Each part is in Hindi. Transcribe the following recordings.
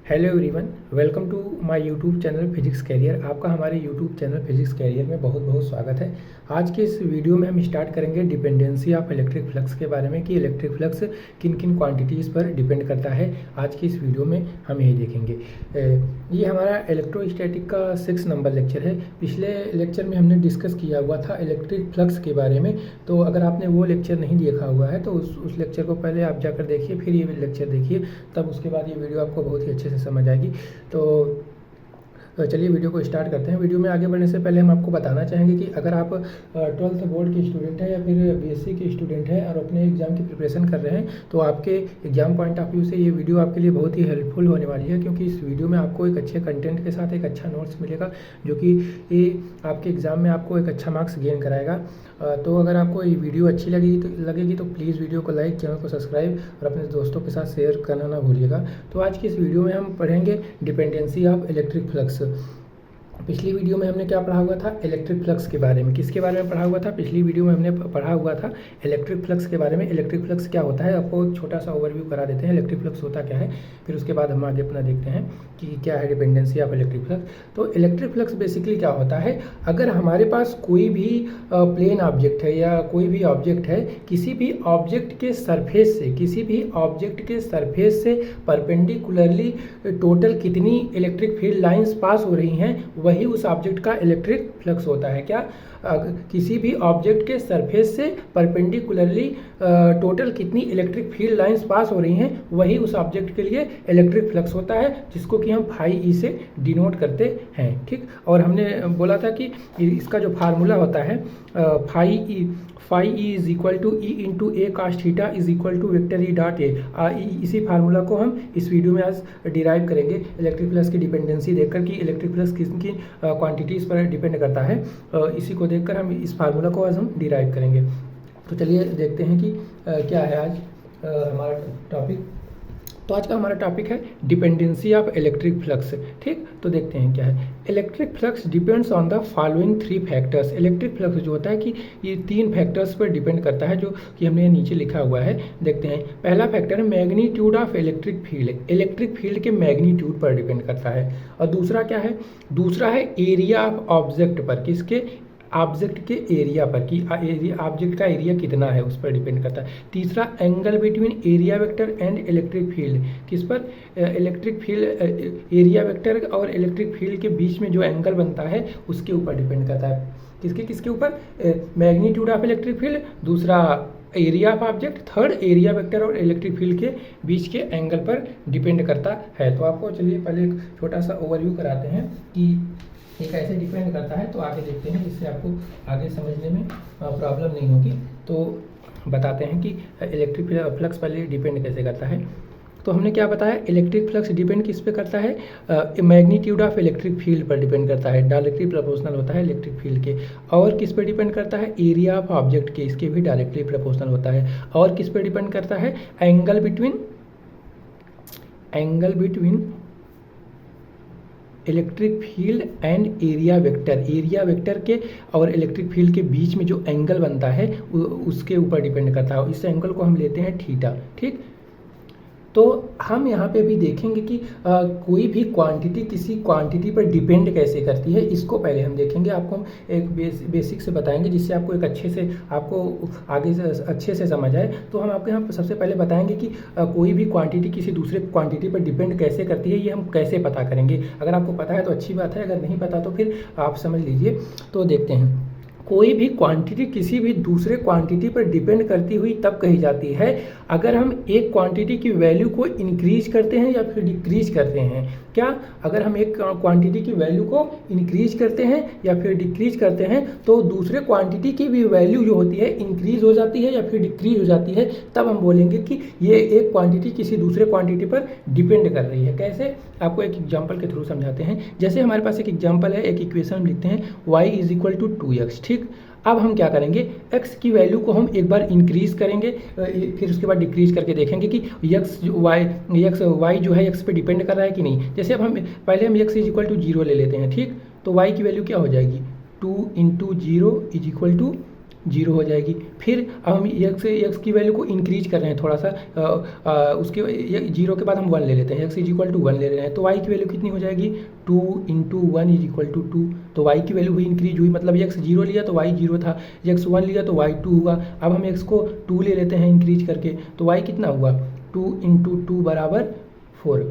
Hello everyone, welcome to my YouTube channel physics career. आपका हमारे यूट्यूब चैनल फिजिक्स कैरियर में बहुत बहुत स्वागत है। आज के इस वीडियो में हम स्टार्ट करेंगे डिपेंडेंसी ऑफ इलेक्ट्रिक फ्लक्स के बारे में कि इलेक्ट्रिक फ्लक्स किन किन क्वांटिटीज़ पर डिपेंड करता है। आज की इस वीडियो में हम यही देखेंगे। ये हमारा इलेक्ट्रोस्टैटिक का 6 नंबर लेक्चर है। पिछले लेक्चर में हमने डिस्कस किया हुआ था इलेक्ट्रिक फ्लक्स के बारे में, तो अगर आपने वो लेक्चर नहीं देखा हुआ है तो उस लेक्चर को पहले आप जाकर देखिए, फिर ये लेक्चर देखिए, तब उसके बाद ये वीडियो आपको बहुत ही अच्छे से समझ आएगी। तो चलिए वीडियो को स्टार्ट करते हैं। वीडियो में आगे बढ़ने से पहले हम आपको बताना चाहेंगे कि अगर आप 12th बोर्ड के स्टूडेंट हैं या फिर बीएससी के स्टूडेंट हैं और अपने एग्ज़ाम की प्रिपरेशन कर रहे हैं, तो आपके एग्ज़ाम पॉइंट ऑफ व्यू से ये वीडियो आपके लिए बहुत ही हेल्पफुल होने वाली है, क्योंकि इस वीडियो में आपको एक अच्छे कंटेंट के साथ एक अच्छा नोट्स मिलेगा जो कि ये आपके एग्ज़ाम में आपको एक अच्छा मार्क्स गेन कराएगा। तो अगर आपको ये वीडियो अच्छी लगेगी तो प्लीज़ वीडियो को लाइक, चैनल को सब्सक्राइब और अपने दोस्तों के साथ शेयर करना ना भूलिएगा। तो आज की इस वीडियो में हम पढ़ेंगे डिपेंडेंसी ऑफ इलेक्ट्रिक फ्लक्स। पिछली वीडियो में हमने क्या पढ़ा हुआ था? इलेक्ट्रिक फ्लक्स के बारे में। किसके बारे में पढ़ा हुआ था? पिछली वीडियो में हमने पढ़ा हुआ था इलेक्ट्रिक फ्लक्स के बारे में। इलेक्ट्रिक फ्लक्स क्या होता है, आपको एक छोटा सा ओवरव्यू करा देते हैं इलेक्ट्रिक फ्लक्स होता क्या है, फिर उसके बाद हम आगे अपना देखते हैं कि क्या है डिपेंडेंसी ऑफ इलेक्ट्रिक फ्लक्स। तो इलेक्ट्रिक फ्लक्स बेसिकली क्या होता है, अगर हमारे पास कोई भी प्लेन ऑब्जेक्ट है या कोई भी ऑब्जेक्ट है, किसी भी ऑब्जेक्ट के सरफेस से परपेंडिकुलरली टोटल कितनी इलेक्ट्रिक फील्ड लाइंस पास हो रही हैं, वही उस ऑब्जेक्ट का इलेक्ट्रिक फ्लक्स होता है। क्या? किसी भी ऑब्जेक्ट के सरफेस से परपेंडिकुलरली टोटल कितनी इलेक्ट्रिक फील्ड लाइंस पास हो रही हैं, वही उस ऑब्जेक्ट के लिए इलेक्ट्रिक फ्लक्स होता है, जिसको कि हम फाई ई से डिनोट करते हैं। ठीक, और हमने बोला था कि इसका जो फार्मूला होता है phi E is equal to E into A cos theta is equal to vector E dot A. इसी फार्मूला को हम इस वीडियो में आज डिराइव करेंगे इलेक्ट्रिक फ्लक्स की डिपेंडेंसी देखकर कि इलेक्ट्रिक फ्लक्स किन क्वांटिटीज़ पर डिपेंड करता है। इसी को देखकर हम इस फार्मूला को आज हम डिराइव करेंगे। तो चलिए देखते हैं कि क्या है आज हमारा टॉपिक। तो आज का हमारा टॉपिक है डिपेंडेंसी ऑफ इलेक्ट्रिक फ्लक्स। ठीक, तो देखते हैं क्या है। Electric flux depends on the following 3 factors. Electric flux जो होता है कि ये 3 फैक्टर्स पर डिपेंड करता है, जो कि हमने नीचे लिखा हुआ है। देखते हैं, पहला फैक्टर है magnitude of electric field. Electric field के मैग्नीट्यूड पर डिपेंड करता है। और दूसरा क्या है? दूसरा है एरिया ऑफ ऑब्जेक्ट पर। किसके? ऑब्जेक्ट के एरिया पर, कि ऑब्जेक्ट का एरिया कितना है उस पर डिपेंड करता है। तीसरा angle between area vector and electric field. किस पर? इलेक्ट्रिक फील्ड, एरिया वेक्टर और इलेक्ट्रिक फील्ड के बीच में जो एंगल बनता है उसके ऊपर डिपेंड करता है। किसके ऊपर? मैग्नीट्यूड ऑफ इलेक्ट्रिक फील्ड, दूसरा area of object, third area vector और इलेक्ट्रिक फील्ड के बीच के एंगल पर डिपेंड करता है। तो आपको चलिए पहले एक छोटा सा ओवरव्यू कराते हैं कि ये कैसे डिपेंड करता है, तो आगे देखते हैं, जिससे आपको आगे समझने में प्रॉब्लम नहीं होगी। तो बताते हैं कि इलेक्ट्रिक फ्लक्स पहले डिपेंड कैसे करता है। तो हमने क्या बताया, इलेक्ट्रिक फ्लक्स डिपेंड किस पे करता है? मैग्नीट्यूड ऑफ इलेक्ट्रिक फील्ड पर डिपेंड करता है, डायरेक्टली प्रोपोर्शनल होता है इलेक्ट्रिक फील्ड के। और किस पे डिपेंड करता है? एरिया ऑफ ऑब्जेक्ट के, इसके भी डायरेक्टली प्रोपोर्शनल होता है। और किस पे डिपेंड करता है? Angle between electric field and area vector के और इलेक्ट्रिक फील्ड के बीच में जो एंगल बनता है उसके ऊपर डिपेंड करता है। इस एंगल को हम लेते हैं थीटा। ठीक, तो हम यहाँ पे भी देखेंगे कि कोई भी क्वांटिटी किसी क्वांटिटी पर डिपेंड कैसे करती है। इसको पहले हम देखेंगे, आपको हम एक बेसिक से बताएंगे, जिससे आपको एक आपको आगे से अच्छे से समझ आए। तो हम आपको यहाँ सबसे पहले बताएंगे कि कोई भी क्वांटिटी किसी दूसरे क्वांटिटी पर डिपेंड कैसे करती है, ये हम कैसे पता करेंगे। अगर आपको पता है तो अच्छी बात है, अगर नहीं पता तो फिर आप समझ लीजिए। तो देखते हैं, कोई भी क्वांटिटी किसी भी दूसरे क्वांटिटी पर डिपेंड करती हुई तब कही जाती है अगर हम एक क्वांटिटी की वैल्यू को इंक्रीज करते हैं या फिर डिक्रीज करते हैं। क्या? अगर हम एक क्वांटिटी की वैल्यू को इंक्रीज करते हैं या फिर डिक्रीज करते हैं तो दूसरे क्वांटिटी की भी वैल्यू जो होती है इंक्रीज हो जाती है या फिर डिक्रीज हो जाती है, तब हम बोलेंगे कि ये एक क्वांटिटी किसी दूसरे क्वांटिटी पर डिपेंड कर रही है। कैसे? आपको एक एग्जाम्पल के थ्रू समझाते हैं। जैसे हमारे पास एक एग्जाम्पल है, एक इक्वेशन हम लिखते हैं y is equal to 2x। ठीक, अब हम क्या करेंगे, x की वैल्यू को हम एक बार इंक्रीज करेंगे, फिर उसके बाद डिक्रीज करके देखेंगे कि y जो है x पे डिपेंड कर रहा है कि नहीं। जैसे अब हम पहले हम x इज इक्वल टू 0 ले लेते हैं। ठीक, तो y की वैल्यू क्या हो जाएगी? 2 into 0 is equal to zero हो जाएगी। फिर अब हम एक्स की वैल्यू को इंक्रीज कर रहे हैं थोड़ा सा, उसके जीरो के बाद हम 1 ले लेते हैं, एक्स इज इक्वल टू 1 ले रहे हैं, तो वाई की वैल्यू कितनी हो जाएगी, 2 इंटू 1 इज इक्वल टू 2। तो वाई की वैल्यू भी इंक्रीज हुई, मतलब एक्स जीरो लिया तो वाई जीरो था, एक्स 1 लिया तो वाई 2 हुआ। अब हम एक्स को 2 ले लेते हैं इंक्रीज करके, तो वाई कितना हुआ, 2 इंटू 2 बराबर 4।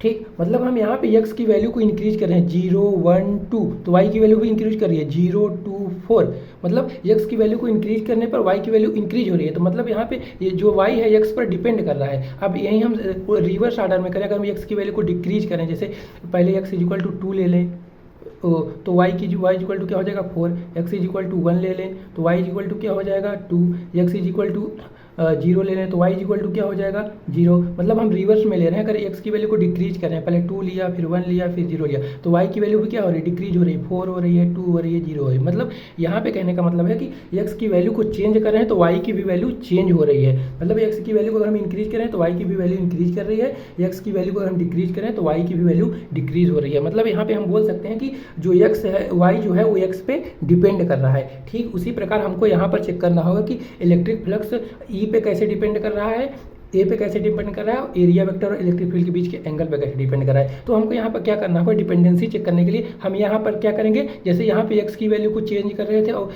ठीक, मतलब हम यहाँ पे x की वैल्यू को इंक्रीज कर रहे हैं, 0 1 2, तो y की वैल्यू भी इंक्रीज कर रही है, 0 2 4। मतलब x की वैल्यू को इंक्रीज करने पर y की वैल्यू इंक्रीज हो रही है, तो मतलब यहाँ पे ये जो y है x पर डिपेंड कर रहा है। अब यही हम रिवर्स ऑर्डर में करें, अगर हम x की वैल्यू को डिक्रीज करें, जैसे पहले x इज इक्वल टू 2 ले लें, तो y इज इक्वल टू क्या हो जाएगा 4, x इज इक्वल टू 1 ले लें तो y इज इक्वल टू क्या हो जाएगा 2, x इज इक्वल टू 0 ले लें तो y इज इक्वल टू क्या हो जाएगा 0। मतलब हम रिवर्स में ले रहे हैं, अगर x की वैल्यू को डिक्रीज कर रहे हैं, पहले 2 लिया फिर 1 लिया फिर 0 लिया, तो y की वैल्यू भी क्या हो रही है, डिक्रीज हो रही है, 4 हो रही है, 2 हो रही है, 0 हो रही है। मतलब यहाँ पे कहने का मतलब है कि x की वैल्यू को चेंज कर रहे हैं तो y की भी वैल्यू चेंज हो रही है। मतलब x की वैल्यू को अगर हम इंक्रीज करें तो y की भी वैल्यू इंक्रीज कर रही है, x की वैल्यू को अगर हम डिक्रीज करें तो y की भी वैल्यू डिक्रीज हो रही है। मतलब यहाँ पे हम बोल सकते हैं कि जो x है y जो है वो x पे डिपेंड कर रहा है। ठीक उसी प्रकार हमको यहाँ पर चेक करना होगा कि इलेक्ट्रिक फ्लक्स E पे कैसे डिपेंड कर रहा है, ए पे कैसे डिपेंड कर रहा है, और एरिया वेक्टर और इलेक्ट्रिक फील्ड के बीच के एंगल पे कैसे डिपेंड कर रहा है। तो हमको यहाँ पर क्या करना होगा, डिपेंडेंसी चेक करने के लिए हम यहाँ पर क्या करेंगे, जैसे यहाँ पे x की वैल्यू को चेंज कर रहे थे और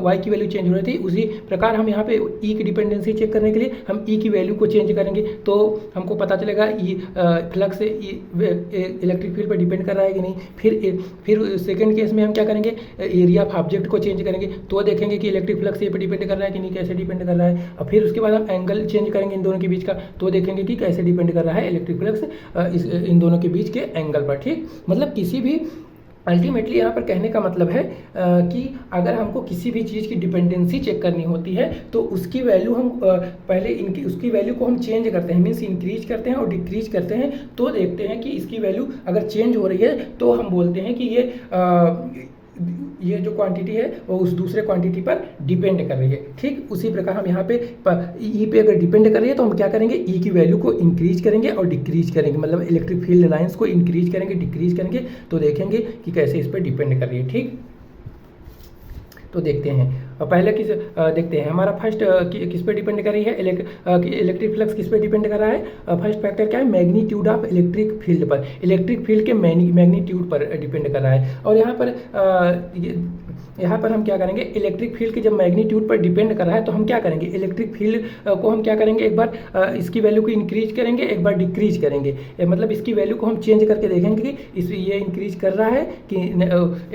y की वैल्यू चेंज हो रही थी, उसी प्रकार हम यहाँ पे E की डिपेंडेंसी चेक करने के लिए हम E की वैल्यू को चेंज करेंगे, तो हमको पता चलेगा E फ्लक्स इलेक्ट्रिक फील्ड पर डिपेंड कर रहा है कि नहीं। फिर सेकेंड केस में हम क्या करेंगे, एरिया ऑफ ऑब्जेक्ट को चेंज करेंगे, तो देखेंगे कि इलेक्ट्रिक फ्लक्स ये पर डिपेंड कर रहा है कि नहीं, कैसे डिपेंड कर रहा है। और फिर उसके बाद हम एंगल चेंज करेंगे इन दोनों के बीच का, तो देखेंगे कि कैसे डिपेंड कर रहा है इलेक्ट्रिक फ्लक्स इन दोनों के बीच के एंगल पर। ठीक, मतलब किसी भी अल्टीमेटली यहाँ पर कहने का मतलब है कि अगर हमको किसी भी चीज़ की डिपेंडेंसी चेक करनी होती है तो उसकी वैल्यू हम पहले उसकी वैल्यू को हम चेंज करते हैं, मीन्स इंक्रीज करते हैं और डिक्रीज करते हैं, तो देखते हैं कि इसकी वैल्यू अगर चेंज हो रही है तो हम बोलते हैं कि ये जो क्वांटिटी है वो उस दूसरे क्वांटिटी पर डिपेंड कर रही है। ठीक उसी प्रकार हम यहाँ पे ई पे अगर डिपेंड कर रही है तो हम क्या करेंगे, ई की वैल्यू को इंक्रीज करेंगे और डिक्रीज करेंगे, मतलब इलेक्ट्रिक फील्ड लाइंस को इंक्रीज करेंगे डिक्रीज करेंगे, तो देखेंगे कि कैसे इस पर डिपेंड कर रही है। ठीक, तो देखते हैं पहले देखते हैं हमारा फर्स्ट किस पे डिपेंड कर रही है, इलेक्ट्रिक फ्लक्स किस पे डिपेंड कर रहा है। फर्स्ट फैक्टर क्या है, मैग्नीट्यूड ऑफ इलेक्ट्रिक फील्ड पर, इलेक्ट्रिक फील्ड के मैग्नीट्यूड पर डिपेंड कर रहा है। और यहाँ पर हम क्या करेंगे, इलेक्ट्रिक फील्ड के जब मैग्नीट्यूड पर डिपेंड कर रहा है तो हम क्या करेंगे, इलेक्ट्रिक फील्ड को हम क्या करेंगे, एक बार इसकी वैल्यू को इंक्रीज करेंगे, एक बार डिक्रीज करेंगे, मतलब इसकी वैल्यू को हम चेंज करके देखेंगे कि ये इंक्रीज कर रहा है कि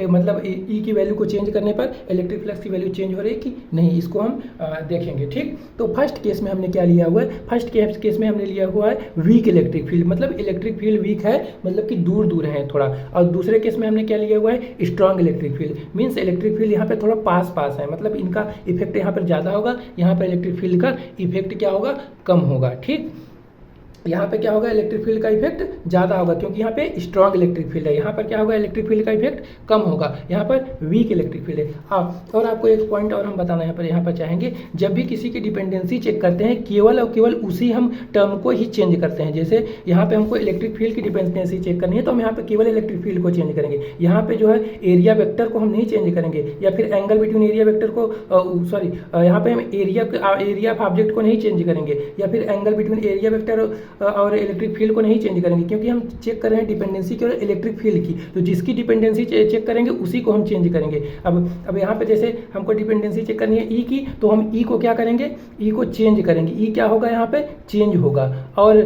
मतलब ई की वैल्यू को चेंज करने पर इलेक्ट्रिक फ्लक्स की वैल्यू चेंज हो रही है कि नहीं, इसको हम देखेंगे। ठीक, तो फर्स्ट केस में हमने क्या लिया हुआ है, फर्स्ट केस में हमने लिया हुआ है वीक इलेक्ट्रिक फील्ड, मतलब इलेक्ट्रिक फील्ड वीक है, मतलब कि दूर दूर है थोड़ा। और दूसरे केस में हमने क्या लिया हुआ है, strong electric field, means electric field यहाँ पे थोड़ा पास पास है, मतलब इनका इफेक्ट यहाँ पर ज़्यादा होगा, यहाँ पर इलेक्ट्रिक फील्ड का इफेक्ट क्या होगा, कम होगा। ठीक, यहाँ पे क्या होगा, इलेक्ट्रिक फील्ड का इफेक्ट ज़्यादा होगा क्योंकि यहाँ पे स्ट्रॉन्ग इलेक्ट्रिक फील्ड है, यहाँ पर क्या होगा, इलेक्ट्रिक फील्ड का इफेक्ट कम होगा, यहाँ पर वीक इलेक्ट्रिक फील्ड है। और आपको एक पॉइंट और हम बताना यहाँ पर चाहेंगे, जब भी किसी की डिपेंडेंसी चेक करते हैं केवल और केवल उसी हम टर्म को ही चेंज करते हैं। जैसे यहाँ पे हमको इलेक्ट्रिक फील्ड की डिपेंडेंसी चेक करनी है तो हम यहाँ पे केवल इलेक्ट्रिक फील्ड को चेंज करेंगे, यहाँ पे जो है एरिया वेक्टर को हम नहीं चेंज करेंगे, या फिर एंगल बिटवीन एरिया वेक्टर को यहाँ पे हम एरिया ऑफ ऑब्जेक्ट को नहीं चेंज करेंगे, या फिर एंगल बिटवीन एरिया वेक्टर और इलेक्ट्रिक फील्ड को नहीं चेंज करेंगे, क्योंकि हम चेक कर रहे हैं डिपेंडेंसी केवल इलेक्ट्रिक फील्ड की, तो जिसकी डिपेंडेंसी चेक करेंगे उसी को हम चेंज करेंगे। अब यहाँ पे जैसे हमको डिपेंडेंसी चेक करनी है ई की, तो हम ई को क्या करेंगे, ई को चेंज करेंगे, ई क्या होगा, यहाँ पे चेंज होगा, और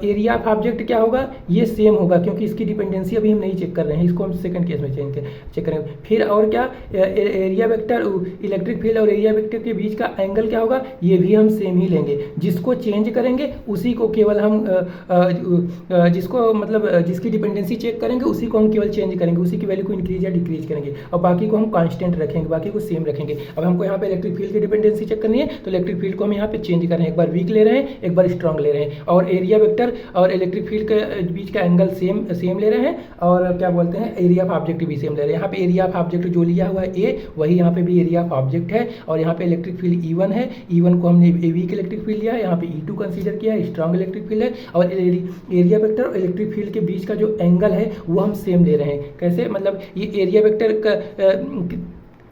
एरिया ऑफ ऑब्जेक्ट क्या होगा, ये सेम होगा क्योंकि इसकी डिपेंडेंसी अभी हम नहीं चेक कर रहे हैं, इसको हम सेकंड केस में चेक करेंगे। फिर और क्या, एरिया वेक्टर इलेक्ट्रिक फील्ड और एरिया वेक्टर के बीच का एंगल क्या होगा, ये भी हम सेम ही लेंगे, जिसको चेंज करेंगे उसी को केवल हम जिसको मतलब जिसकी डिपेंडेंसी चेक करेंगे उसी को हम केवल चेंज करेंगे, उसी की वैल्यू को इंक्रीज या डिक्रीज करेंगे, और बाकी को हम कांस्टेंट रखेंगे, बाकी को सेम रखेंगे। अब हमको यहाँ पे इलेक्ट्रिक फील्ड की डिपेंडेंसी चेक करनी है तो इलेक्ट्रिक फील्ड को हम यहाँ पे चेंज कर रहे हैं, एक बार वीक ले रहे हैं, एक बार स्ट्रॉन्ग ले रहे हैं, और एरिया वेक्टर और इलेक्ट्रिक फील्ड के बीच का एंगल सेम ले रहे हैं, और क्या बोलते हैं, एरिया ऑफ ऑब्जेक्ट भी सेम ले रहे हैं। यहाँ पे एरिया ऑफ ऑब्जेक्ट जो लिया हुआ है ए, वही यहाँ पे भी एरिया ऑफ ऑब्जेक्ट है, और यहाँ पे इलेक्ट्रिक फील्ड E1 है, E1 को हमने वीक इलेक्ट्रिक फील्ड लिया है, यहाँ पे E2 कंसीडर किया है, स्ट्रॉन्ग इलेक्ट्रिक फील्ड है, और एरिया वेक्टर और इलेक्ट्रिक फील्ड के बीच का जो एंगल है वो हम सेम ले रहे हैं। कैसे, मतलब ये एरिया वेक्टर का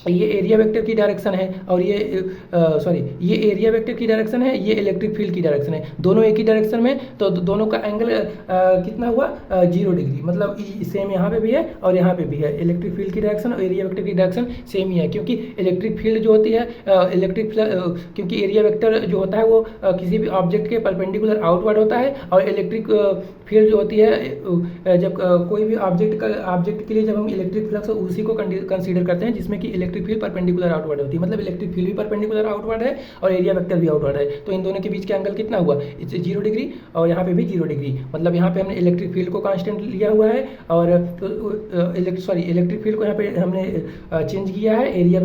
ये एरिया वेक्टर की डायरेक्शन है और ये ये एरिया वेक्टर की डायरेक्शन है, ये इलेक्ट्रिक फील्ड की डायरेक्शन है, दोनों एक ही डायरेक्शन में, तो दोनों का एंगल कितना हुआ 0 डिग्री, मतलब सेम यहाँ पे भी है और यहाँ पे भी है। इलेक्ट्रिक फील्ड की डायरेक्शन और एरिया वेक्टर की डायरेक्शन सेम ही है, क्योंकि इलेक्ट्रिक फील्ड जो होती है क्योंकि एरिया वेक्टर जो होता है वो किसी भी ऑब्जेक्ट के परपेंडिकुलर आउटवर्ड होता है, और इलेक्ट्रिक फील्ड जो होती है जब कोई भी ऑब्जेक्ट के लिए जब हम इलेक्ट्रिक फ्लक्स उसी को कंसीडर करते हैं जिसमें कि इलेक्ट्रिक फील्ड परपेंडिकुलर आउटवर्ड होती है, मतलब इलेक्ट्रिक फील्ड भी परपेंडिकुलर आउटवर्ड है और एरिया वेक्टर भी आउटवर्ड है, तो इन दोनों के बीच का एंगल कितना हुआ 0 डिग्री, और यहाँ पे भी 0 डिग्री, मतलब यहाँ पे हमने इलेक्ट्रिक फील्ड को कांस्टेंट लिया हुआ है और इलेक्ट्रिक फील्ड को यहाँ पे हमने चेंज किया है, एरिया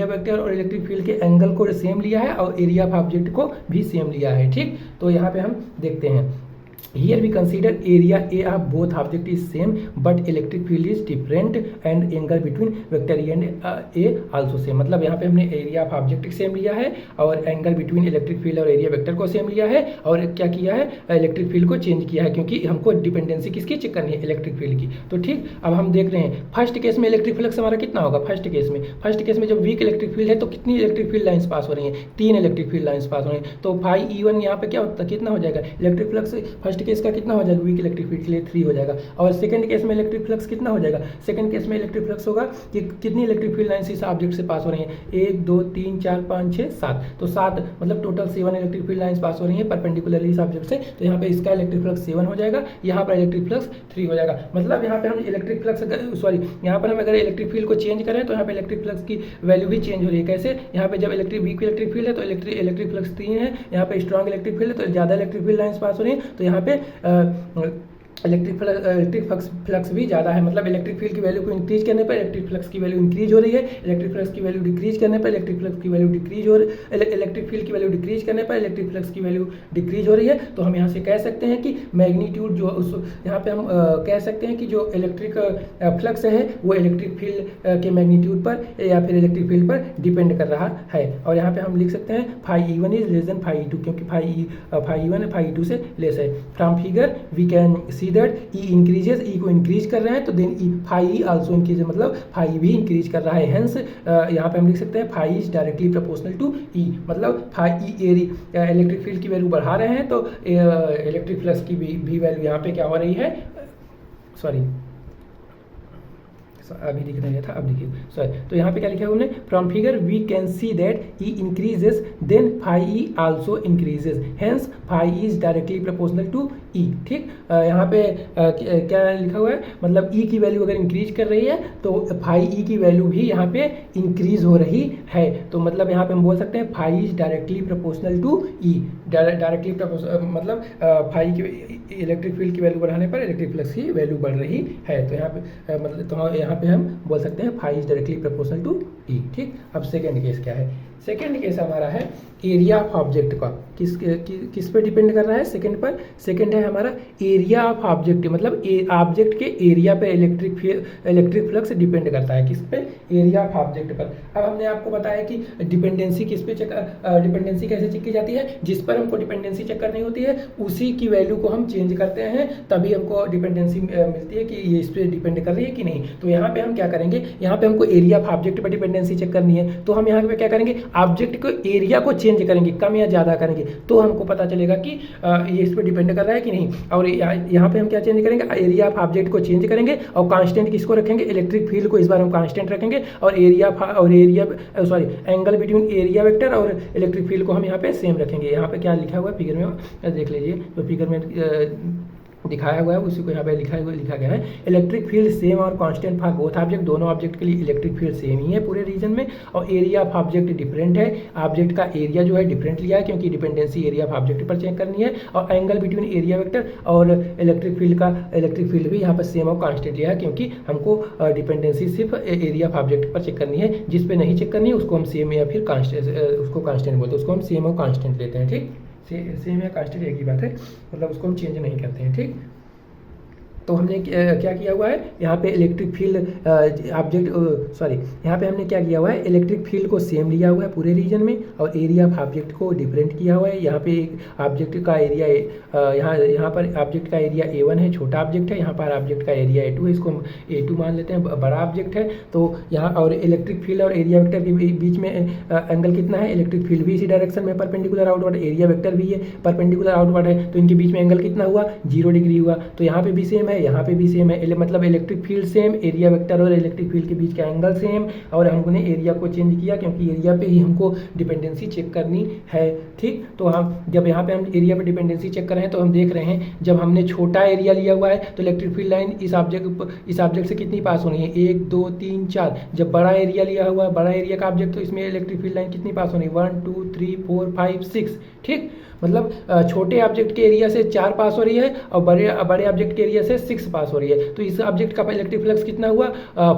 वेक्टर और इलेक्ट्रिक फील्ड के एंगल को सेम लिया है और एरिया ऑफ ऑब्जेक्ट को भी सेम लिया है। ठीक, तो यहाँ पे हम देखते हैं, here we consider area A of both object is same but electric field is different and angle between vector E and A also same, मतलब यहाँ पे हमने एरिया ऑफ ऑब्जेक्ट सेम लिया है और एंगल बिटवीन इलेक्ट्रिक फील्ड और एरिया वेक्टर को सेम लिया है, और क्या किया है इलेक्ट्रिक फील्ड को चेंज किया है, क्योंकि हमको डिपेंडेंसी किसकी चेक करनी है इलेक्ट्रिक फील्ड की। तो ठीक, अब हम देख रहे हैं फर्स्ट केस में इलेक्ट्रिक फ्लक्स हमारा कितना होगा, फर्स्ट केस में जब वीक इलेक्ट्रिक फील्ड है तो कितनी इलेक्ट्रिक फील्ड लाइन्स पास हो रही हैं, 3 इलेक्ट्रिक फील्ड लाइन्स पास हो रही हैं, तो फाई E1 यहाँ पे क्या होता है, कितना हो जाएगा इलेक्ट्रिक फ्लक्स फर्स्ट केस का कितना हो जाएगा, वीक इलेक्ट्रिक फील्ड के लिए 3 हो जाएगा, और सेकंड केस में इलेक्ट्रिक फ्लक्स कितना हो जाएगा, सेकंड केस में इलेक्ट्रिक फ्लक्स होगा कि कितनी इलेक्ट्रिक फील्ड लाइन्स इस ऑब्जेक्ट से पास हो रही हैं, 1 2 3 4 5 6 7, तो 7 मतलब total 7 electric field lines pass हो रही हैं परपेंडिकुलरली इस ऑब्जेक्ट से, तो यहाँ पे इसका इलेक्ट्रिक फ्लक्स 7 हो जाएगा, यहाँ पर इलेक्ट्रिक फ्लक्स 3 हो जाएगा, मतलब यहाँ पे हम इलेक्ट्रिक फ्लक्स यहाँ पर हम अगर इलेक्ट्रिक फील्ड को चेंज करें तो यहाँ पे इलेक्ट्रिक फ्लक्स की वैल्यू भी चेंज हो रही है, कैसे, यहाँ पे जब वीक इलेक्ट्रिक फील्ड है तो इलेक्ट्रिक फ्लक्स 3 है, यहाँ पे स्ट्रॉन्ग इलेक्ट्रिक फील्ड है तो ज़्यादा इलेक्ट्रिक फील्ड लाइन्स पास हो रही हैं, तो यहाँ पे इलेक्ट्रिक फ्लक्स भी ज़्यादा है, मतलब इलेक्ट्रिक फील्ड की वैल्यू को इंक्रीज करने पर इलेक्ट्रिक फ्लक्स की वैल्यू इंक्रीज हो रही है, इलेक्ट्रिक फ्लक्स की वैल्यू डिक्रीज करने पर इलेक्ट्रिक फ्लक्स की वैल्यू डिक्रीज हो रही है, इलेक्ट्रिक फील्ड की वैल्यू डिक्रीज करने पर इलेक्ट्रिक फ्लक्स की वैल्यू डिक्रीज हो रही है। तो हम यहाँ से कह सकते हैं कि मैग्नीट्यूड जो यहाँ पे हम कह सकते हैं कि जो इलेक्ट्रिक फ्लक्स है वो इलेक्ट्रिक फील्ड के मैग्नीट्यूड पर या फिर इलेक्ट्रिक फील्ड पर डिपेंड कर रहा है, और यहाँ पे हम लिख सकते हैं phi E1 is less than phi E2, क्योंकि फाई E1 फाई E2 से लेस है। From figure we can see that E increases, E को इंक्रीज कर रहे हैं तो then phi E also increase, मतलब फाई भी इंक्रीज कर रहा है, हेंस यहाँ पे हम लिख सकते हैं phi is directly proportional to E, मतलब फाई E इलेक्ट्रिक फील्ड की वैल्यू बढ़ा रहे हैं तो इलेक्ट्रिक फ्लक्स की भी वैल्यू यहाँ पे क्या हो रही है, अभी लिख रहा था, अब देखिए तो यहाँ पे क्या लिखा है हमने, from figure we can see that E increases then phi E also increases, hence phi is directly proportional to E। ठीक, यहाँ पे क्या लिखा हुआ है, मतलब E की वैल्यू अगर इंक्रीज कर रही है तो फाई E की वैल्यू भी यहाँ पे इंक्रीज हो रही है, तो मतलब यहाँ पे हम बोल सकते हैं phi is directly proportional to E, directly मतलब फाई की इलेक्ट्रिक फील्ड की वैल्यू बढ़ाने पर इलेक्ट्रिक फ्लक्स की वैल्यू बढ़ रही है, तो यहाँ पे मतलब तो यहाँ पे हम बोल सकते हैं phi is directly proportional to E। ठीक, अब सेकंड केस क्या है, सेकंड केस हमारा है एरिया ऑफ ऑब्जेक्ट का, किस पे डिपेंड कर रहा है, सेकंड है हमारा एरिया ऑफ ऑब्जेक्ट, मतलब ऑब्जेक्ट के एरिया पे इलेक्ट्रिक फ्लक्स डिपेंड करता है, किस पे, एरिया ऑफ ऑब्जेक्ट पर। अब हमने आपको बताया कि डिपेंडेंसी किस पे डिपेंडेंसी कैसे चेक की जाती है, जिस पर हमको डिपेंडेंसी चेक करनी होती है उसी की वैल्यू को हम चेंज करते हैं तभी हमको डिपेंडेंसी मिलती है कि ये इस पर डिपेंड कर रही है कि नहीं। तो यहाँ पे हम क्या करेंगे, यहाँ पे हमको एरिया ऑफ ऑब्जेक्ट पर डिपेंडेंसी चेक करनी है, तो हम यहाँ पे क्या करेंगे, ऑब्जेक्ट को एरिया को चेंज करेंगे, कम या ज़्यादा करेंगे, तो हमको पता चलेगा कि ये इस पर डिपेंड कर रहा है कि नहीं। और यहाँ पे हम क्या चेंज करेंगे, एरिया ऑफ ऑब्जेक्ट को चेंज करेंगे और कांस्टेंट किसको रखेंगे, इलेक्ट्रिक फील्ड को इस बार हम कांस्टेंट रखेंगे, और एंगल बिटवीन एरिया वेक्टर और इलेक्ट्रिक फील्ड को हम यहाँ पे सेम रखेंगे। यहाँ पे क्या लिखा हुआ है फिगर में देख लीजिए, तो फिगर में दिखाया हुआ है उसी को यहाँ पे लिखा गया है, इलेक्ट्रिक फील्ड सेम और कांस्टेंट फॉर बोथ ऑब्जेक्ट, दोनों ऑब्जेक्ट के लिए इलेक्ट्रिक फील्ड सेम ही है पूरे रीजन में, और एरिया ऑफ ऑब्जेक्ट डिफरेंट है, ऑब्जेक्ट का एरिया जो है डिफरेंट लिया है क्योंकि डिपेंडेंसी एरिया ऑफ ऑब्जेक्ट पर चेक करनी है, और एंगल बिटवीन एरिया वेक्टर और इलेक्ट्रिक फील्ड भी यहाँ पर सेम और कांस्टेंट लिया है क्योंकि हमको डिपेंडेंसी सिर्फ एरिया ऑफ ऑब्जेक्ट पर चेक करनी है, जिस पे नहीं चेक करनी है उसको हम सेम या फिर उसको कांस्टेंट बोलते हैं, उसको हम सेम और कांस्टेंट लेते हैं। ठीक, सेम या कांस्टेंट एक ही बात है, मतलब उसको हम चेंज नहीं करते हैं। ठीक, तो हमने क्या किया हुआ है यहाँ पे इलेक्ट्रिक फील्ड यहाँ पे हमने क्या किया हुआ है, इलेक्ट्रिक फील्ड को सेम लिया हुआ है पूरे रीजन में, और एरिया ऑफ ऑब्जेक्ट को डिफरेंट किया हुआ है। यहाँ पे एक ऑब्जेक्ट का एरिया यहाँ पर ऑब्जेक्ट का एरिया A1 है, छोटा ऑब्जेक्ट है, यहाँ पर ऑब्जेक्ट का एरिया A2 है, इसको हम A2 मान लेते हैं, बड़ा ऑब्जेक्ट है। तो यहाँ और इलेक्ट्रिक फील्ड और एरिया वेक्टर के बीच में एंगल कितना है, इलेक्ट्रिक फील्ड भी इसी डायरेक्शन में परपेंडिकुलर आउटवर्ड, एरिया वेक्टर भी है परपेंडिकुलर आउटवर्ड है, तो इनके बीच में एंगल कितना हुआ, 0 डिग्री हुआ। तो यहाँ पे भी सेम है, यहाँ पे भी सेम है, मतलब electric field same, area vector और इलेक्ट्रिक फील्ड के बीच का एंगल सेम, और हमने एरिया को चेंज किया क्योंकि एरिया पे ही हमको डिपेंडेंसी चेक करनी है। ठीक, तो हम जब यहाँ पे हम एरिया पे डिपेंडेंसी चेक कर रहे हैं तो हम देख रहे हैं जब हमने छोटा एरिया लिया हुआ है तो इलेक्ट्रिक फील्ड लाइन इस ऑब्जेक्ट से कितनी पास होनी है, 1 2 3 4। जब बड़ा एरिया लिया हुआ है, बड़ा एरिया का ऑब्जेक्ट, तो इसमें इलेक्ट्रिक फील्ड लाइन कितनी पास होनी है, 1 2 3 4 5 6। ठीक, मतलब छोटे ऑब्जेक्ट के एरिया से 4 पास हो रही है और बड़े ऑब्जेक्ट के एरिया से 6 पास हो रही है। तो इस ऑब्जेक्ट का इलेक्ट्रिक फ्लक्स कितना हुआ,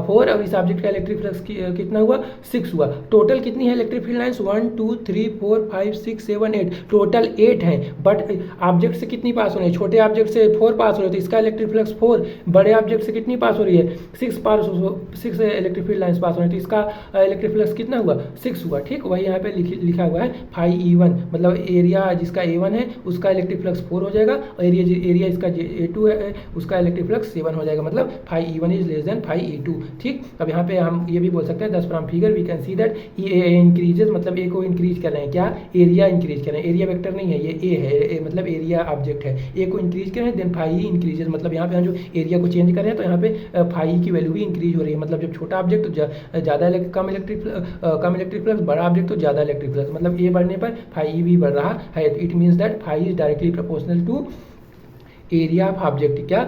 4, और इस ऑब्जेक्ट का इलेक्ट्रिक फ्लक्स कितना हुआ, 6 हुआ। टोटल कितनी है इलेक्ट्रिक फील्ड लाइन्स, 1 2 3 4 5 6 7 8, टोटल 8 हैं। बट ऑब्जेक्ट से कितनी पास हो रही है, छोटे ऑब्जेक्ट से 4 पास हो रही है, तो इसका इलेक्ट्रिक फ्लक्स 4, बड़े ऑब्जेक्ट से कितनी पास हो रही है, 6 इलेक्ट्रिक फील्ड लाइन्स पास हो रही है, तो इसका इलेक्ट्रिक फ्लक्स कितना हुआ, 6 हुआ। ठीक, वही यहाँ पे लिखा हुआ है फाई E1, मतलब एरिया जिसका A1 है उसका इलेक्ट्रिक फ्लक्स 4 हो जाएगा, और एरिया इसका A2 है उसका इलेक्ट्रिक फ्लक्स 7 हो जाएगा, मतलब phi E1 is less than phi E2। ठीक, अब यहाँ पे हम ये भी बोल सकते हैं, 10 from figure we can see that ये इंक्रीजेज, मतलब ए को इंक्रीज कर रहे हैं, क्या, एरिया इंक्रीज कर रहे हैं, एरिया वेक्टर नहीं है ये ए है, मतलब एरिया ऑब्जेक्ट है, ए को इंक्रीज कर रहे हैं, देन फाई इंक्रीजेज, मतलब यहाँ पे हम जो एरिया को चेंज कर रहे हैं तो यहाँ पे फाई की वैल्यू भी इंक्रीज हो रही है, मतलब जब छोटा ऑब्जेक्ट तो ज़्यादा कम इलेक्ट्रिक फ्लक्स, बड़ा ऑब्जेक्ट तो ज़्यादा इलेक्ट्रिक फ्लक्स, मतलब ए बढ़ने पर फाई भी बढ़ रहा है। It means that phi is directly proportional to area of object, क्या,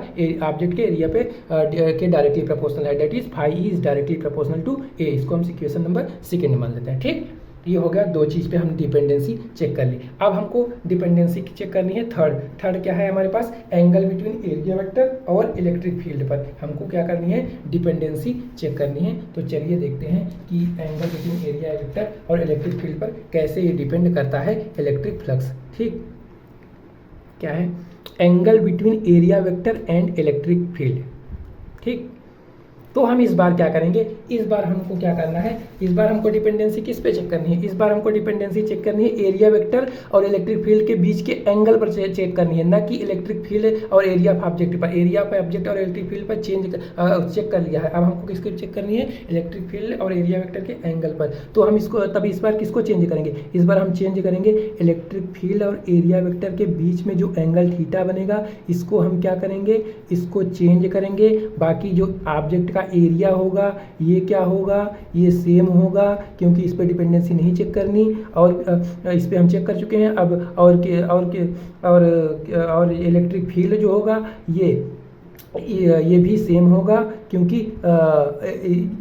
ऑब्जेक्ट के एरिया पे के डायरेक्टली प्रोपोर्शनल है, that is phi is directly proportional to A. इसको हम इक्वेशन नंबर 2 मान लेते हैं। ठीक, ये हो गया, 2 चीज़ पे हम डिपेंडेंसी चेक कर ली। अब हमको डिपेंडेंसी चेक करनी है थर्ड क्या है हमारे पास, एंगल बिटवीन एरिया वेक्टर और इलेक्ट्रिक फील्ड पर हमको क्या करनी है, डिपेंडेंसी चेक करनी है। तो चलिए देखते हैं कि एंगल बिटवीन एरिया वेक्टर और इलेक्ट्रिक फील्ड पर कैसे ये डिपेंड करता है इलेक्ट्रिक फ्लक्स। ठीक, क्या है, angle between area vector and electric field. ठीक, तो हम इस बार क्या करेंगे, इस बार हमको क्या करना है, इस बार हमको डिपेंडेंसी किस पे चेक करनी है, इस बार हमको डिपेंडेंसी चेक करनी है एरिया वेक्टर और इलेक्ट्रिक फील्ड के बीच के एंगल पर चेक करनी है, ना कि इलेक्ट्रिक फील्ड और एरिया ऑफ ऑब्जेक्ट पर। एरिया ऑफ ऑब्जेक्ट और इलेक्ट्रिक फील्ड पर चेक कर लिया है, अब हमको किसको चेक करनी है, इलेक्ट्रिक फील्ड और एरिया वेक्टर के एंगल पर। तो हम इसको तब इस बार किसको चेंज करेंगे, इस बार हम चेंज करेंगे इलेक्ट्रिक फील्ड और एरिया वेक्टर के बीच में जो एंगल थीटा बनेगा, इसको हम क्या करेंगे, इसको चेंज करेंगे। बाकी जो ऑब्जेक्ट का एरिया होगा ये क्या होगा, ये सेम होगा, क्योंकि इस पर डिपेंडेंसी नहीं चेक करनी, और इस पे हम चेक कर चुके हैं। अब और इलेक्ट्रिक फील्ड जो होगा ये भी सेम होगा, क्योंकि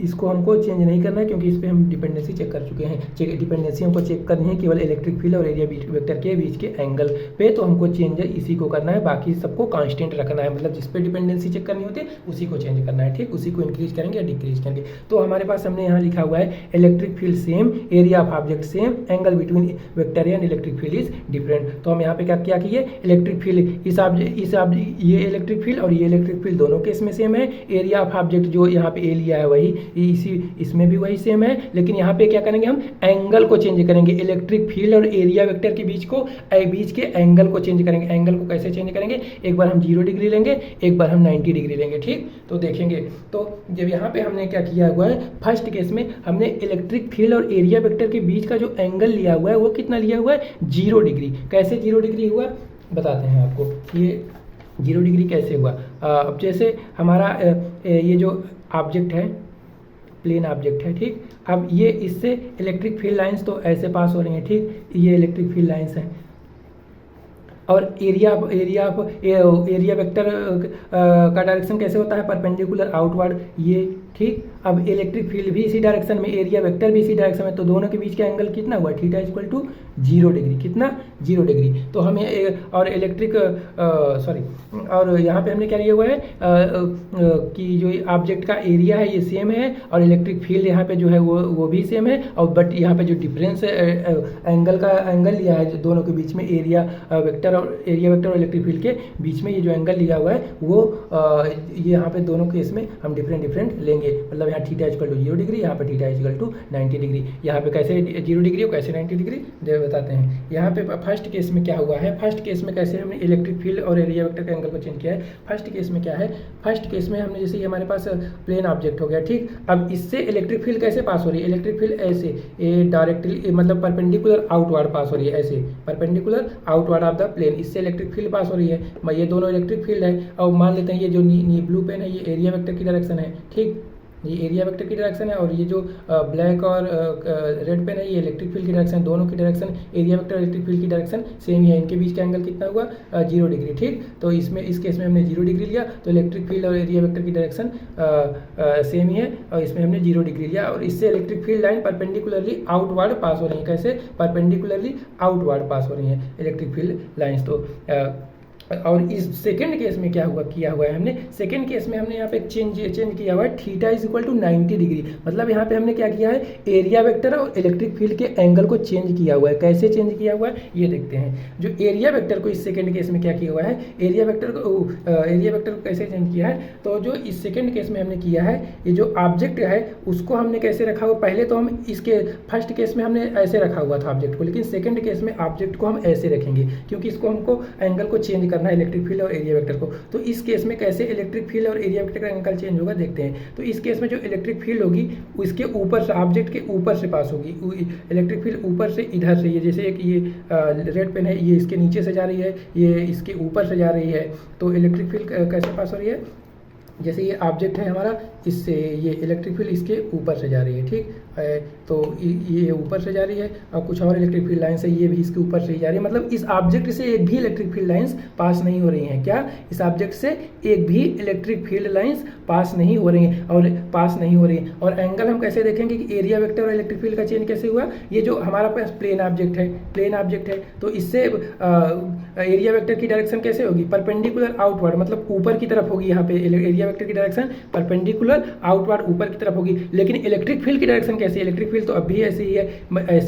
इसको हमको चेंज नहीं करना है, क्योंकि इस पर हम डिपेंडेंसी चेक कर चुके हैं। डिपेंडेंसी हमको चेक करनी है केवल इलेक्ट्रिक फील्ड और एरिया वेक्टर के बीच के एंगल पे, तो हमको चेंज इसी को करना है, बाकी सबको कांस्टेंट रखना है, मतलब जिस पे डिपेंडेंसी चेक करनी होती है उसी को चेंज करना है। ठीक, उसी को इंक्रीज करेंगे या डिक्रीज करेंगे। तो हमारे पास हमने यहाँ लिखा हुआ है electric field same, area of object same, angle between vector and electric field is different. तो हम यहाँ पे क्या किए, इलेक्ट्रिक फील्ड ये इलेक्ट्रिक फील्ड और ये इलेक्ट्रिक फील्ड दोनों केस में सेम है। एरिया ऑफ ऑब्जेक्ट जो यहाँ पे ए लिया है वही इसमें भी वही सेम है, लेकिन यहाँ पे क्या करेंगे, हम एंगल को चेंज करेंगे, इलेक्ट्रिक फील्ड और एरिया वेक्टर के बीच के एंगल को चेंज करेंगे। एंगल को कैसे चेंज करेंगे, एक बार हम 0 डिग्री लेंगे, एक बार हम 90 डिग्री लेंगे। ठीक, तो देखेंगे, तो जब यहाँ पे हमने क्या किया हुआ है, फर्स्ट केस में हमने इलेक्ट्रिक फील्ड और एरिया वेक्टर के बीच का जो एंगल लिया हुआ है वो कितना लिया हुआ है, 0 डिग्री। कैसे 0 डिग्री हुआ बताते हैं आपको, ये 0 डिग्री कैसे हुआ। अब जैसे हमारा ये जो ऑब्जेक्ट है, प्लेन ऑब्जेक्ट है, ठीक, अब ये इससे इलेक्ट्रिक फील्ड लाइंस तो ऐसे पास हो रही हैं। ठीक, ये इलेक्ट्रिक फील्ड लाइंस हैं, और एरिया वेक्टर का डायरेक्शन कैसे होता है, परपेंडिकुलर आउटवर्ड। ये ठीक। अब इलेक्ट्रिक फील्ड भी इसी डायरेक्शन में, एरिया वेक्टर भी इसी डायरेक्शन में, तो दोनों के बीच का एंगल कितना हुआ, थीटा इक्वल टू 0 डिग्री, कितना 0 डिग्री। तो हमें और इलेक्ट्रिक और यहाँ पे हमने क्या लिया हुआ है कि जो ऑब्जेक्ट का एरिया है ये सेम है और इलेक्ट्रिक फील्ड यहाँ पे जो है वो भी सेम है, और बट यहाँ पे जो डिफरेंस एंगल लिया है दोनों के बीच में, एरिया वेक्टर और इलेक्ट्रिक फील्ड के बीच में ये जो एंगल लिया हुआ है वो ये यहाँ पे दोनों केस में हम डिफरेंट लेंगे। मतलब यहाँ थीटा इक्वल टू 0 डिग्री, यहाँ पे थीटा इक्वल टू 90 डिग्री। यहाँ पे कैसे 0 डिग्री और कैसे 90 डिग्री बताते हैं। यहाँ पे फर्स्ट केस में क्या हुआ है, फर्स्ट केस में कैसे हमने इलेक्ट्रिक फील्ड और एरिया वेक्टर का एंगल को चेंज किया है। फर्स्ट केस में क्या है, फर्स्ट केस में हमने जैसे हमारे पास प्लेन ऑब्जेक्ट हो गया, ठीक। अब इससे इलेक्ट्रिक फील्ड कैसे पास हो रही है, इलेक्ट्रिक फील्ड ऐसे डायरेक्टली मतलब परपेंडिकुलर आउटवर्ड पास हो रही है, ऐसे perpendicular outward of the plane, इससे इलेक्ट्रिक फील्ड पास हो रही है। ये दोनों इलेक्ट्रिक फील्ड है और मान लेते हैं ये जो ब्लू पेन है ये एरिया वेक्टर की डायरेक्शन है, ठीक। ये एरिया वेक्टर की डायरेक्शन है और ये जो ब्लैक और रेड पेन है ये इलेक्ट्रिक फील्ड की डायरेक्शन, दोनों की डायरेक्शन एरिया वेक्टर और इलेक्ट्रिक फील्ड की डायरेक्शन सेम ही है। इनके बीच का एंगल कितना हुआ 0 डिग्री, ठीक। तो इस केस में हमने 0 डिग्री लिया, तो इलेक्ट्रिक फील्ड और एरिया वेक्टर की डायरेक्शन सेम ही है और इसमें हमने 0 डिग्री लिया और इससे electric field line perpendicularly outward pass हो रही है। कैसे, परपेंडिकुलरली आउटवर्ड पास हो रही है इलेक्ट्रिक फील्ड लाइन्स। तो और इस सेकंड केस में क्या किया हुआ है हमने, सेकंड केस में हमने यहाँ पे चेंज किया हुआ है, theta is equal to 90 degree. मतलब यहाँ पे हमने क्या किया है, एरिया वेक्टर और इलेक्ट्रिक फील्ड के एंगल को चेंज किया हुआ है। कैसे चेंज किया हुआ है ये देखते हैं। जो एरिया वेक्टर को इस सेकंड केस में क्या किया हुआ है, एरिया वेक्टर को कैसे चेंज किया है, तो जो इस सेकंड केस में हमने किया है, ये जो ऑब्जेक्ट है उसको हमने कैसे रखा हुआ, पहले तो हम इसके फर्स्ट केस में हमने ऐसे रखा हुआ था ऑब्जेक्ट को, लेकिन सेकंड केस में ऑब्जेक्ट को हम ऐसे रखेंगे क्योंकि इसको हमको एंगल को चेंज करना है, इलेक्ट्रिक फील्ड और एरिया वेक्टर को। तो इस केस में कैसे इलेक्ट्रिक फील्ड और एरिया वेक्टर का एंगल चेंज होगा देखते हैं। तो इस केस में जो इलेक्ट्रिक फील्ड होगी उसके ऊपर से, ऑब्जेक्ट के ऊपर से पास होगी, इलेक्ट्रिक फील्ड ऊपर से इधर से, ये जैसे एक ये रेड पेन है ये इसके नीचे से जा रही है, ये इसके ऊपर से जा रही है, तो इलेक्ट्रिक फील्ड कैसे पास हो रही है, जैसे ये ऑब्जेक्ट है हमारा, इससे ये इलेक्ट्रिक फील्ड इसके ऊपर से जा रही है, ठीक। तो ये ऊपर से जा रही है और कुछ और इलेक्ट्रिक फील्ड लाइन्स है ये भी इसके ऊपर से ही जा रही है। मतलब इस ऑब्जेक्ट से एक भी इलेक्ट्रिक फील्ड लाइन्स पास नहीं हो रही हैं। क्या, इस ऑब्जेक्ट से एक भी इलेक्ट्रिक फील्ड लाइन्स पास नहीं हो रही हैं और एंगल हम कैसे देखेंगे कि एरिया वेक्टर और इलेक्ट्रिक फील्ड का चेंज कैसे हुआ। ये जो हमारा पास प्लेन ऑब्जेक्ट है तो इससे एरिया वेक्टर की डायरेक्शन कैसे होगी, परपेंडिकुलर आउटवर्ड, मतलब ऊपर की तरफ होगी। यहाँ पे एरिया वेक्टर की डायरेक्शन परपेंडिकुलर आउटवर्ड ऊपर की तरफ होगी, लेकिन इलेक्ट्रिक फील्ड की डायरेक्शन कैसी है, इलेक्ट्रिक फील्ड तो अब भी ऐसी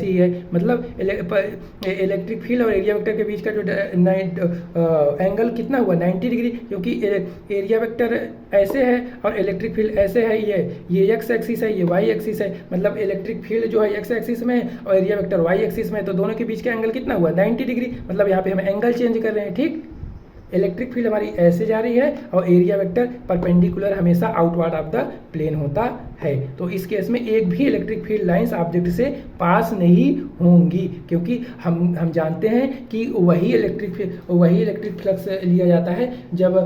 ही है, मतलब इलेक्ट्रिक फील्ड और एरिया वेक्टर के बीच का जो एंगल कितना हुआ 90 डिग्री, क्योंकि एरिया वेक्टर ऐसे है और इलेक्ट्रिक फील्ड ऐसे है, ये एक्स एक्सिस है, ये वाई एक्सिस है। मतलब इलेक्ट्रिक फील्ड जो है एक्स एक्सिस में और एरिया वेक्टर वाई एक्सिस में, तो दोनों के बीच का एंगल कितना हुआ 90 डिग्री। मतलब यहाँ पे हम एंगल चेंज कर रहे हैं, ठीक। इलेक्ट्रिक फील्ड हमारी ऐसे जा रही है और एरिया वेक्टर परपेंडिकुलर हमेशा आउटवर्ड ऑफ द प्लेन होता है। तो इस केस में एक भी इलेक्ट्रिक फील्ड लाइंस ऑब्जेक्ट से पास नहीं होंगी, क्योंकि हम जानते हैं कि वही इलेक्ट्रिक फ्लक्स लिया जाता है जब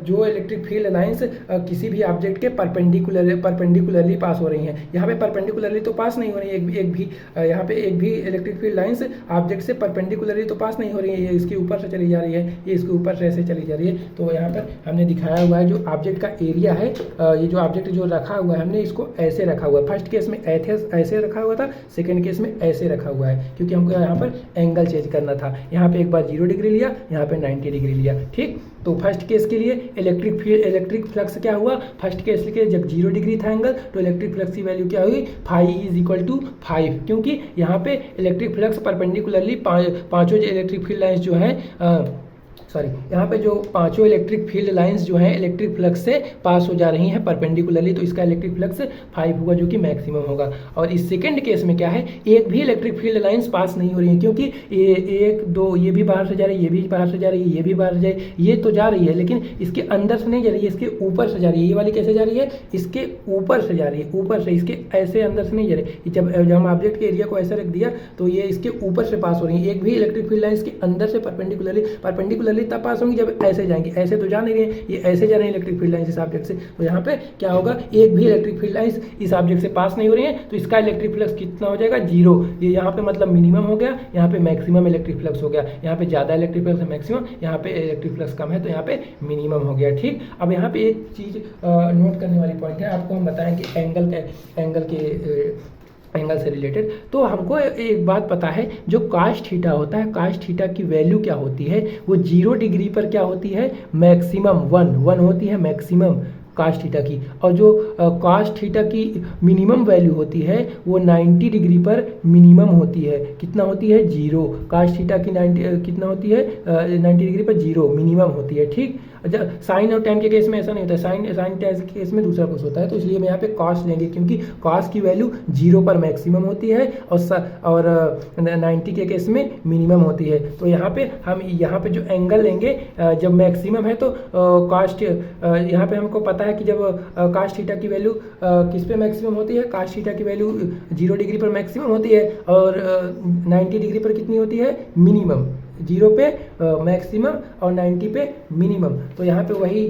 जो इलेक्ट्रिक फील्ड लाइंस किसी भी ऑब्जेक्ट के परपेंडिकुलरली पास हो रही हैं। यहाँ पे परपेंडिकुलरली तो पास नहीं हो रही है यहाँ पे एक भी इलेक्ट्रिक फील्ड लाइंस ऑब्जेक्ट से परपेंडिकुलरली तो पास नहीं हो रही है, ये इसके ऊपर से चली जा रही है, ये इसके ऊपर से ऐसे चली जा रही है। तो यहाँ पर हमने दिखाया हुआ है जो ऑब्जेक्ट का एरिया है, ये जो ऑब्जेक्ट जो रखा हुआ है हमने इसको ऐसे रखा हुआ है। फर्स्ट केस में ऐसे रखा हुआ था, सेकंड केस में ऐसे रखा हुआ है, क्योंकि हमको यहाँ पर एंगल चेंज करना था। यहाँ पे एक बार 0 डिग्री लिया, यहाँ पे 90 डिग्री लिया, ठीक। तो फर्स्ट केस के लिए इलेक्ट्रिक फ्लक्स क्या हुआ, फर्स्ट केस के लिए जब 0 डिग्री था एंगल, तो इलेक्ट्रिक फ्लक्स की वैल्यू क्या हुई, फाई इज इक्वल टू 5, क्योंकि यहाँ पे इलेक्ट्रिक फ्लक्स परपेंडिकुलरली पांचों इलेक्ट्रिक फील्ड लाइंस जो हैं यहाँ पे जो पांचों इलेक्ट्रिक फील्ड लाइंस जो हैं इलेक्ट्रिक फ्लक्स से पास हो जा रही हैं परपेंडिकुलरली, तो इसका इलेक्ट्रिक फ्लक्स 5 होगा जो कि मैक्सिमम होगा। और इस सेकंड केस में क्या है, एक भी इलेक्ट्रिक फील्ड लाइंस पास नहीं हो रही है, क्योंकि ये 1 2 ये भी बाहर से जा रही है, ये भी बाहर से जा रही है, ये भी बाहर से जा रही है, ये तो जा रही है लेकिन इसके अंदर से नहीं जा रही है, इसके ऊपर से जा रही है। ये वाली कैसे जा रही है, इसके ऊपर से जा रही है, ऊपर से, इसके ऐसे अंदर से नहीं जा रही। जब हम ऑब्जेक्ट के एरिया को ऐसे रख दिया तो ये इसके ऊपर से पास हो रही है। एक भी इलेक्ट्रिक फील्ड लाइन इसके अंदर से परपेंडिकुलरली परपेंडिकुलरली तब पास होंगी जब ऐसे जाएंगी, ऐसे तो जा नहीं रही है, ये ऐसे जा रही है इलेक्ट्रिक फील्ड लाइन इस ऑब्जेक्ट से, तो यहाँ पे क्या होगा, एक भी इलेक्ट्रिक फील्ड लाइन इस ऑब्जेक्ट से पास नहीं हो रही है, तो इसका इलेक्ट्रिक फ्लक्स कितना हो जाएगा, 0। ये यहाँ पे मतलब मिनिमम हो गया, यहाँ पे मैक्सिमम इलेक्ट्रिक फ्लक्स हो गया, यहाँ पे ज़्यादा इलेक्ट्रिक फ्लक्स है मैक्सिमम, यहाँ पे इलेक्ट्रिक फ्लक्स कम है तो यहाँ पे मिनिमम हो गया। ठीक, अब यहाँ पे एक चीज़ नोट करने वाली पॉइंट है, आपको हम बताएं कि एंगल से रिलेटेड, तो हमको एक बात पता है, जो काश थीटा होता है, काश थीटा की वैल्यू क्या होती है, वो 0 डिग्री पर क्या होती है, मैक्सिमम 1 होती है मैक्सिमम काश थीटा की, और जो काश थीटा की मिनिमम वैल्यू होती है वो 90 डिग्री पर मिनिमम होती है, कितना होती है, 0। काश थीटा की 90 कितना होती है, 90 डिग्री पर 0 मिनिमम होती है। ठीक, साइन और टेन के केस में ऐसा नहीं होता है, साइन टेन के केस में दूसरा कुछ होता है, तो इसलिए हम यहाँ पे कॉस लेंगे, क्योंकि कॉस की वैल्यू 0 पर मैक्सिमम होती है और 90 के केस में मिनिमम होती है। तो यहाँ पे हम यहाँ पे जो एंगल लेंगे, जब मैक्सिमम है तो कास्ट, यहाँ पे हमको पता है कि जब कास्ट थीटा की वैल्यू किस पे मैक्सिमम होती है, कास्ट थीटा की वैल्यू 0 डिग्री पर मैक्सिमम होती है और 90 डिग्री पर कितनी होती है, मिनिमम। 0 पे मैक्सिमम और 90 पे मिनिमम, तो यहाँ पे वही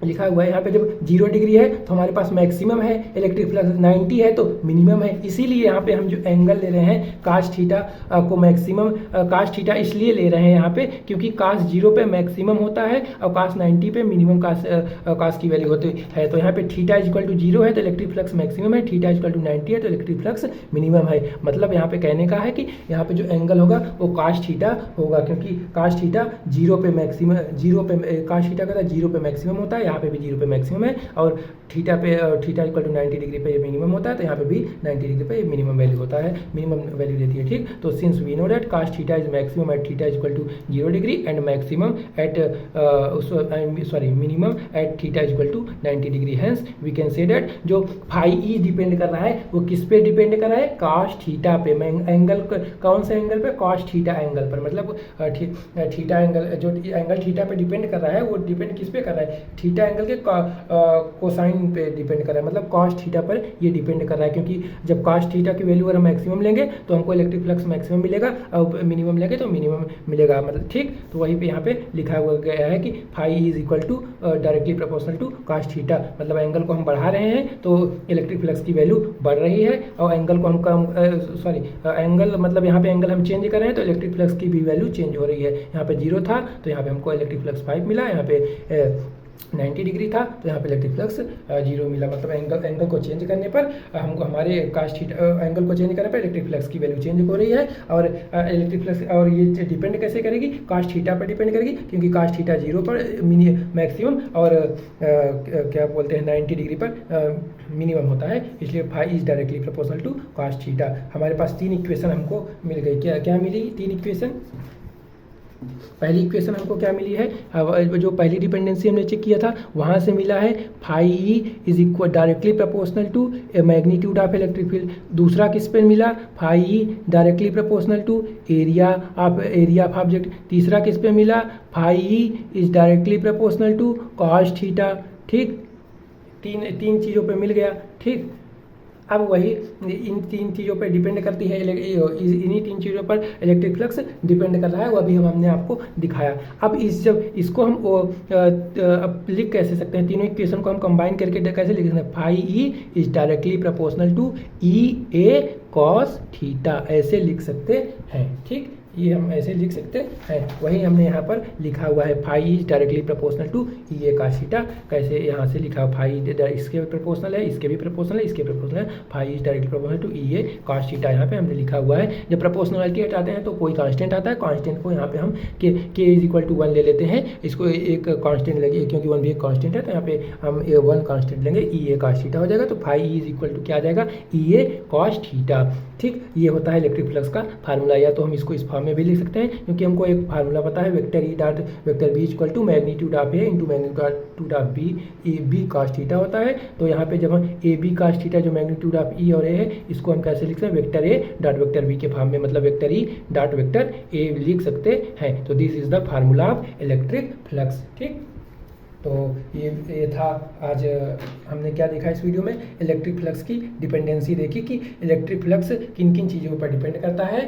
लिखा हुआ है। यहाँ पे जब 0 डिग्री है तो हमारे पास मैक्सिमम है, इलेक्ट्रिक फ्लक्स 90 है तो मिनिमम है, इसीलिए यहाँ पे हम जो एंगल ले रहे हैं काश थीटा को मैक्सिमम, काश थीटा इसलिए ले रहे हैं यहाँ पे क्योंकि काश 0 पे मैक्सिमम होता है और काश 90 पे मिनिमम काश की वैल्यू होती है। तो यहाँ पे थीटा इज इक्वल टू 0 है तो इलेक्ट्रिक फ्लक्स मैक्सिमम है, थीटा इज इक्वल टू 90 है तो इलेक्ट्रिक फ्लक्स मिनिमम है। मतलब यहाँ पे कहने का है कि यहाँ पे जो एंगल होगा वो काश थीटा होगा, क्योंकि काश थीटा 0 पे मैक्सिमम, 0 पे काश थीटा का 0 पे मैक्सिमम होता है, यहाँ पे भी 0 पे मैक्सिमम है, और थीटा इक्वल टू 90 डिग्री पे मिनिमम होता है, तो यहाँ पे भी 90 डिग्री पे मिनिमम वैल्यू होता है, मिनिमम वैल्यू देती है। ठीक, तो since we know that cos theta is maximum at theta is equal to 0 degree and maximum at minimum at theta is equal to 90 degree, hence we can say that जो फाई ई डिपेंड कर रहा है वो किस पे डिपेंड कर रहा है, काश थीटा पे। एंगल कौन से एंगल पे, काश थीटा एंगल पर, मतलब थीटा एंगल, जो एंगल थीटा पे डिपेंड कर रहा है वो डिपेंड किस पे कर रहा है, थीटा एंगल के कोसाइन पे डिपेंड कर रहा है, मतलब कॉस थीटा पर ये डिपेंड कर रहा है, क्योंकि जब कॉस थीटा की वैल्यू अगर हम मैक्सिमम लेंगे तो हमको इलेक्ट्रिक फ्लक्स मैक्सिमम मिलेगा और मिनिमम लेंगे तो मिनिमम मिलेगा, मतलब ठीक। तो वहीं पे यहाँ पे लिखा हुआ गया है कि phi is equal to directly proportional to cos theta, मतलब एंगल को हम बढ़ा रहे हैं तो इलेक्ट्रिक फ्लक्स की वैल्यू बढ़ रही है, और एंगल को हम कम, एंगल मतलब यहाँ पे एंगल हम चेंज कर रहे हैं तो इलेक्ट्रिक फ्लक्स की भी वैल्यू चेंज हो रही है। यहाँ पे 0 था तो यहाँ पे हमको इलेक्ट्रिक फ्लक्स 5 मिला, यहाँ पे 90 डिग्री था तो यहाँ पे इलेक्ट्रिक फ्लक्स 0 मिला, मतलब एंगल को चेंज करने पर हमको हमारे काश थीटा एंगल को चेंज करने पर इलेक्ट्रिक फ्लक्स की वैल्यू चेंज हो रही है। और इलेक्ट्रिक फ्लक्स, और ये डिपेंड कैसे करेगी, काश थीटा पर डिपेंड करेगी, क्योंकि काश थीटा 0 पर मैक्सिमम और क्या बोलते हैं 90 डिग्री पर मिनिमम होता है, इसलिए phi is directly proportional to cos theta. हमारे पास 3 इक्वेशन हमको मिल गई, क्या मिली 3 इक्वेशन। पहली इक्वेशन हमको क्या मिली है, जो पहली डिपेंडेंसी हमने चेक किया था वहाँ से मिला है phi E is equal directly proportional to magnitude of electric field. दूसरा किस पे मिला, phi E directly proportional to area of object. तीसरा किस पे मिला, phi E is directly proportional to cos theta. ठीक, तीन चीज़ों पे मिल गया। ठीक, अब वही इन 3 चीज़ों पर डिपेंड करती है, इन्हीं 3 चीज़ों पर इलेक्ट्रिक फ्लक्स डिपेंड कर रहा है, वो अभी हमने आपको दिखाया। अब जब इसको हम लिख कैसे सकते हैं, तीनों इक्वेशन को हम कंबाइन करके कैसे लिख सकते हैं, phi E is directly proportional to E A cos theta, ऐसे लिख सकते हैं। ठीक, ये हम ऐसे लिख सकते हैं, वही हमने यहाँ पर लिखा हुआ है phi is directly proportional to E A cos theta. कैसे यहाँ से लिखा, फाई इसके प्रोपोर्शनल है, इसके भी प्रोपोर्शनल है, इसके प्रोपोर्शनल है, phi is directly proportional to E A cos theta, यहाँ पे हमने लिखा हुआ है। जब प्रोपोर्शनलिटी हटाते हैं तो कोई कांस्टेंट आता है, कांस्टेंट को यहाँ पे हम के इज इक्वल टू 1 ले लेते हैं, इसको एक कांस्टेंट लगे क्योंकि 1 भी एक कांस्टेंट है, तो यहाँ पे हम 1 कांस्टेंट लेंगे, ई ए कॉस थीटा हो जाएगा, तो फाई इज इक्वल टू क्या आ जाएगा, ई ए कॉस थीटा। ठीक, ये होता है इलेक्ट्रिक फ्लक्स का फार्मूला, या तो हम इसको इस फॉर्म में भी लिख सकते हैं क्योंकि हमको एक फार्मूला पता है, vector E dot vector B equal to magnitude of A into magnitude of B, A B cos theta होता है। तो यहाँ पे जब हम ए बी कॉस थीटा जो मैग्नीट्यूड ऑफ ई और ए है, इसको हम कैसे लिख सकते हैं, vector A dot vector B के फॉर्म में, मतलब vector E dot vector A लिख सकते हैं। तो this is the formula of electric flux. ठीक, तो ये था आज हमने क्या देखा इस वीडियो में, इलेक्ट्रिक फ्लक्स की डिपेंडेंसी देखी कि इलेक्ट्रिक फ्लक्स किन किन चीज़ों पर डिपेंड करता है,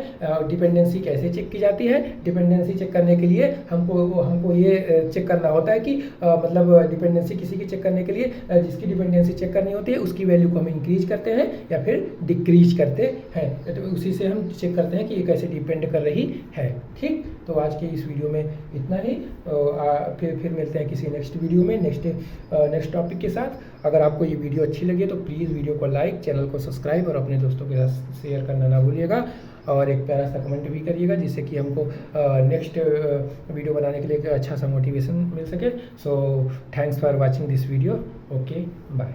डिपेंडेंसी कैसे चेक की जाती है। डिपेंडेंसी चेक करने के लिए हमको ये चेक करना होता है कि मतलब डिपेंडेंसी किसी की चेक करने के लिए जिसकी डिपेंडेंसी चेक करनी होती है उसकी वैल्यू को हम इंक्रीज करते हैं या फिर डिक्रीज करते हैं, तो उसी से हम चेक करते हैं कि ये कैसे डिपेंड कर रही है। ठीक, तो आज के इस वीडियो में इतना ही। फिर मिलते हैं किसी नेक्स्ट वीडियो में नेक्स्ट टॉपिक के साथ। अगर आपको ये वीडियो अच्छी लगी तो प्लीज़ वीडियो को लाइक, चैनल को सब्सक्राइब और अपने दोस्तों के साथ शेयर करना ना भूलिएगा, और एक प्यारा सा कमेंट भी करिएगा जिससे कि हमको नेक्स्ट वीडियो बनाने के लिए एक अच्छा सा मोटिवेशन मिल सके। So thanks for watching this video. Okay, bye.